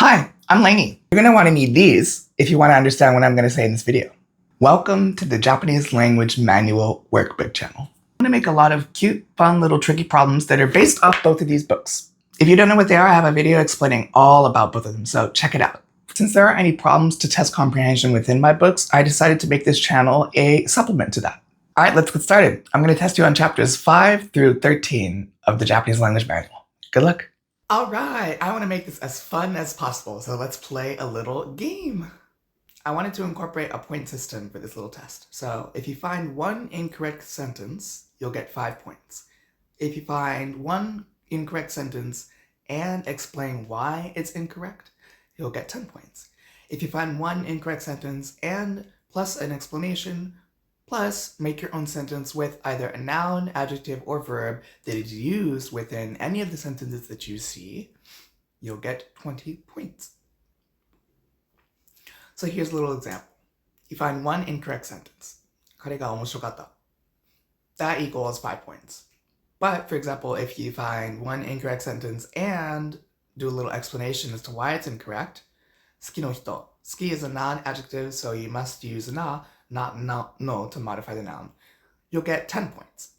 Hi, I'm Lainey. You're going to want to need these if you want to understand what I'm going to say in this video. Welcome to the Japanese Language Manual Workbook channel. I'm going to make a lot of cute, fun, little tricky problems that are based off both of these books. If you don't know what they are, I have a video explaining all about both of them, so check it out. Since there aren't any problems to test comprehension within my books, I decided to make this channel a supplement to that. All right, let's get started. I'm going to test you on chapters 5 through 13 of the Japanese Language Manual. Good luck. All right, I want to make this as fun as possible, so let's play a little game. I wanted to incorporate a point system for this little test. So if you find one incorrect sentence, you'll get 5 points. If you find one incorrect sentence and explain why it's incorrect, you'll get 10 points. If you find one incorrect sentence and plus an explanation, plus make your own sentence with either a noun, adjective, or verb that is used within any of the sentences that you see, you'll get 20 points. So here's a little example. You find one incorrect sentence. 彼が面白かった. That equals 5 points. But for example, if you find one incorrect sentence and do a little explanation as to why it's incorrect, 好きの人. 好き is a non-adjective, so you must use na, not no to modify the noun. You'll get 10 points.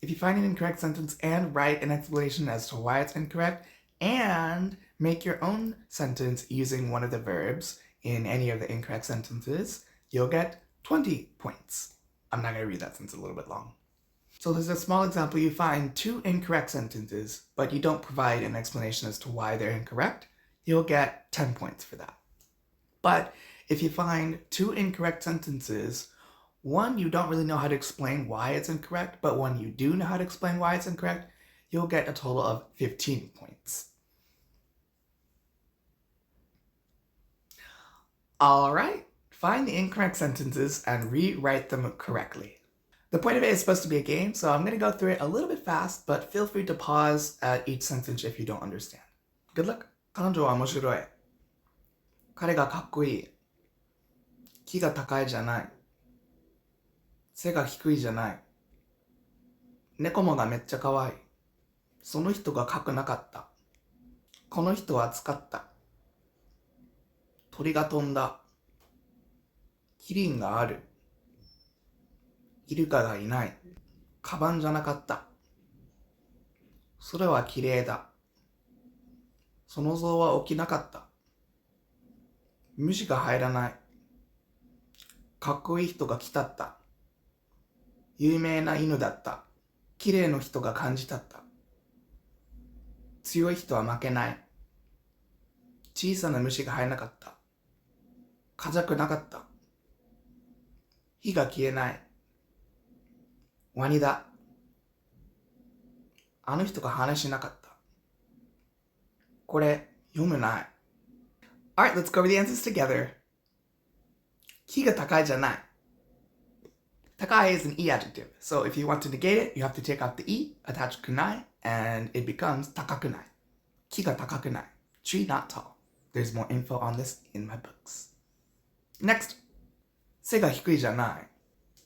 If you find an incorrect sentence and write an explanation as to why it's incorrect, and make your own sentence using one of the verbs in any of the incorrect sentences, you'll get 20 points. I'm not going to read that since it's a little bit long. So there's a small example. You find 2 incorrect sentences, but you don't provide an explanation as to why they're incorrect, you'll get 10 points for that. But if you find 2 incorrect sentences, one you don't really know how to explain why it's incorrect, but one you do know how to explain why it's incorrect, you'll get a total of 15 points. All right, find the incorrect sentences and rewrite them correctly. The point of it is supposed to be a game, so I'm going to go through it a little bit fast, but feel free to pause at each sentence if you don't understand. Good luck. 彼女は面白い。彼がかっこいい。木が高いじゃない。背が低いじゃない。猫もがめっちゃ可愛い。その人がかくなかった。この人は暑かった。鳥が飛んだ。キリンがある。イルカがいない。カバンじゃなかった。空はきれいだ。その像は起きなかった。虫が入らない。かっこいい人が来たった。有名な犬だった。綺麗な人が感じたった。強い人は負けない。小さな虫が入らなかった。風くなかった。火が消えない。ワニだ。あの人が話しなかった。これ読めない。Alright, let's go over the answers together. 木が高いじゃない。Takai is an E adjective, so if you want to negate it, you have to take out the E, attach kunai, and it becomes takakunai. Ki ga takakunai. Tree not tall. There's more info on this in my books. Next, se ga hikui janai.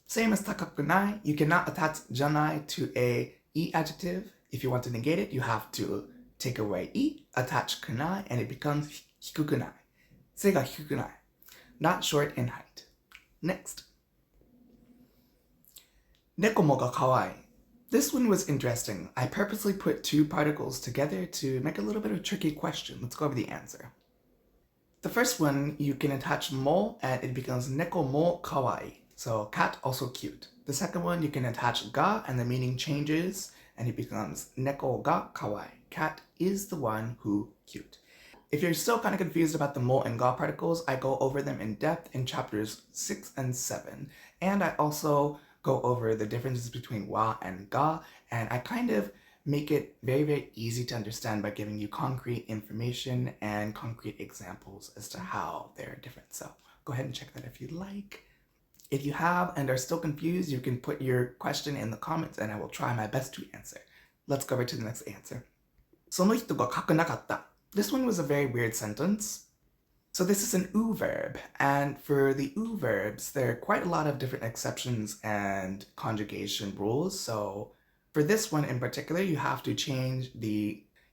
Same as takakunai, you cannot attach janai to a E adjective. If you want to negate it, you have to take away E, attach kunai, and it becomes hikukunai. Se ga hikukunai. Not short in height. Next. Nekomo ga kawaii. This one was interesting. I purposely put 2 particles together to make a little bit of a tricky question. Let's go over the answer. The first one, you can attach mo and it becomes neko mo kawaii. So cat, also cute. The second one, you can attach ga and the meaning changes and it becomes neko ga kawaii. Cat is the one who cute. If you're still kind of confused about the mo and ga particles, I go over them in depth in chapters 6 and 7. And I also go over the differences between wa and ga, and I kind of make it very, very easy to understand by giving you concrete information and concrete examples as to how they're different. So go ahead and check that if you'd like. If you have and are still confused, you can put your question in the comments and I will try my best to answer. Let's go over to the next answer. その人が書かなかった. This one was a very weird sentence. So this is an oo verb, and for the oo verbs, there are quite a lot of different exceptions and conjugation rules. So for this one in particular, you have to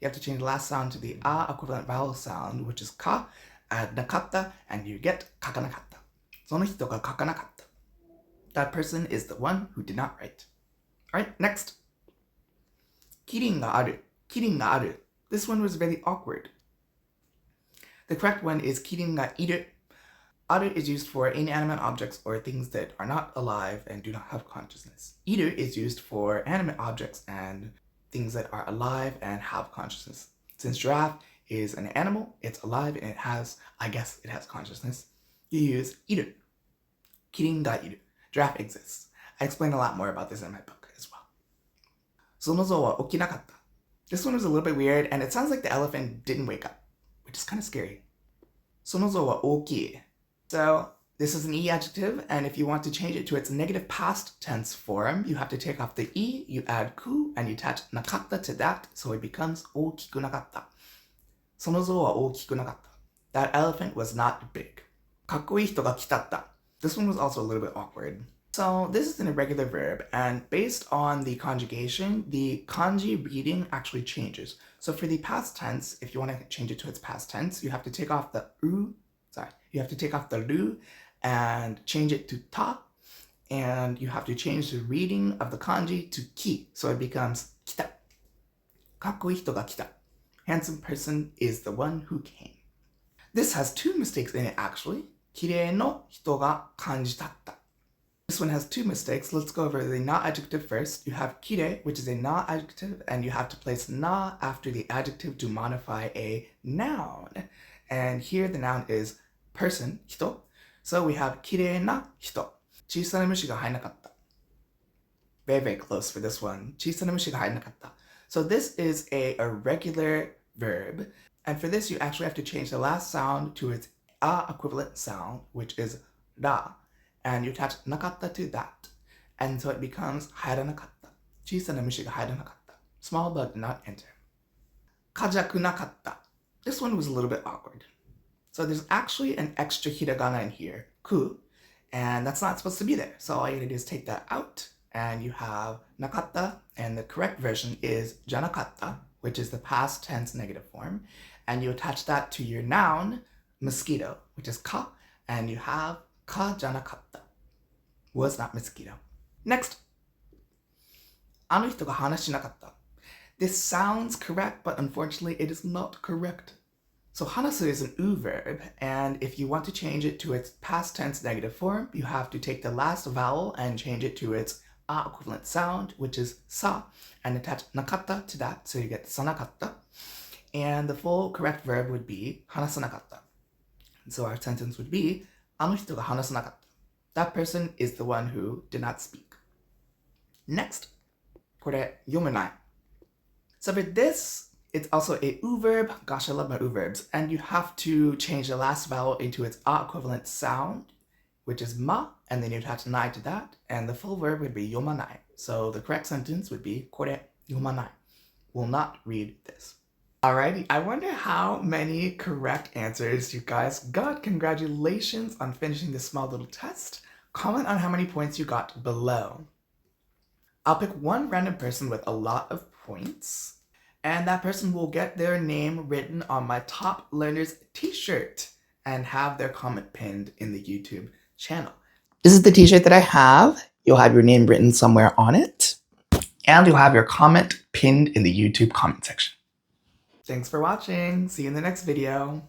you have to change the last sound to the a equivalent vowel sound, which is ka, add nakatta, and you get kakanakatta. その人が書かなかった. That person is the one who did not write. Alright, next. キリンがある. キリンがある. This one was really awkward. The correct one is キリンがいる. Aru is used for inanimate objects or things that are not alive and do not have consciousness. Iru is used for animate objects and things that are alive and have consciousness. Since giraffe is an animal, it's alive and it has consciousness, you use iru. Kirin ga iru. Giraffe exists. I explain a lot more about this in my book as well. Sonozo wa okinakatta. This one was a little bit weird and it sounds like the elephant didn't wake up, which is kind of scary. Sonozo wa okii. So this is an e adjective, and if you want to change it to its negative past tense form, you have to take off the e, you add ku, and you attach nakatta to that, so it becomes okiku nakatta. Sonozo wa okiku nakatta. That elephant was not big. Kakkoi hito ga kitatta. This one was also a little bit awkward. So this is an irregular verb, and based on the conjugation, the kanji reading actually changes. So for the past tense, if you want to change it to its past tense, you have to take off the you have to take off the ru and change it to ta, and you have to change the reading of the kanji to ki, so it becomes kita. Kakkoi hito ga kita. Handsome person is the one who came. This has two mistakes in it actually. Kirei no hito ga kanjitatta. This one has two mistakes. Let's go over the na adjective first. You have kirei, which is a na adjective, and you have to place na after the adjective to modify a noun. And here the noun is person, hito. So we have kirei na hito. Chisana mushi ga hainakatta. Very, very close for this one. Chisana mushi ga hainakatta. So this is a irregular verb. And for this, you actually have to change the last sound to its a equivalent sound, which is ra. And you attach nakatta to that. And so it becomes hairanakatta. Chisana mushi ga hairanakatta. Small bug did not enter. Kajaku nakatta. This one was a little bit awkward. So there's actually an extra hiragana in here, ku, and that's not supposed to be there. So all you gotta do is take that out, and you have nakatta, and the correct version is janakatta, which is the past tense negative form, and you attach that to your noun, mosquito, which is ka, and you have ka janakatta. Was not mosquito. Next. Ano hito ga hanashi nakatta. This sounds correct, but unfortunately it is not correct. So hanasu is an u verb, and if you want to change it to its past tense negative form, you have to take the last vowel and change it to its a equivalent sound, which is sa, and attach nakatta to that, so you get sanakatta. And the full correct verb would be hanasanakatta. So our sentence would be, ano hito ga hanasanakatta. That person is the one who did not speak. Next, これ読めない. So for this, it's also a u verb. Gosh, I love my u verbs. And you have to change the last vowel into its a equivalent sound, which is ma, and then you attach nai to that, and the full verb would be yomanai. So the correct sentence would be これ読まない. Will not read this. Alrighty, I wonder how many correct answers you guys got. Congratulations on finishing this small little test. Comment on how many points you got below. I'll pick one random person with a lot of points, and that person will get their name written on my Top Learners t-shirt and have their comment pinned in the YouTube channel. This is the t-shirt that I have. You'll have your name written somewhere on it, and you'll have your comment pinned in the YouTube comment section. Thanks for watching. See you in the next video.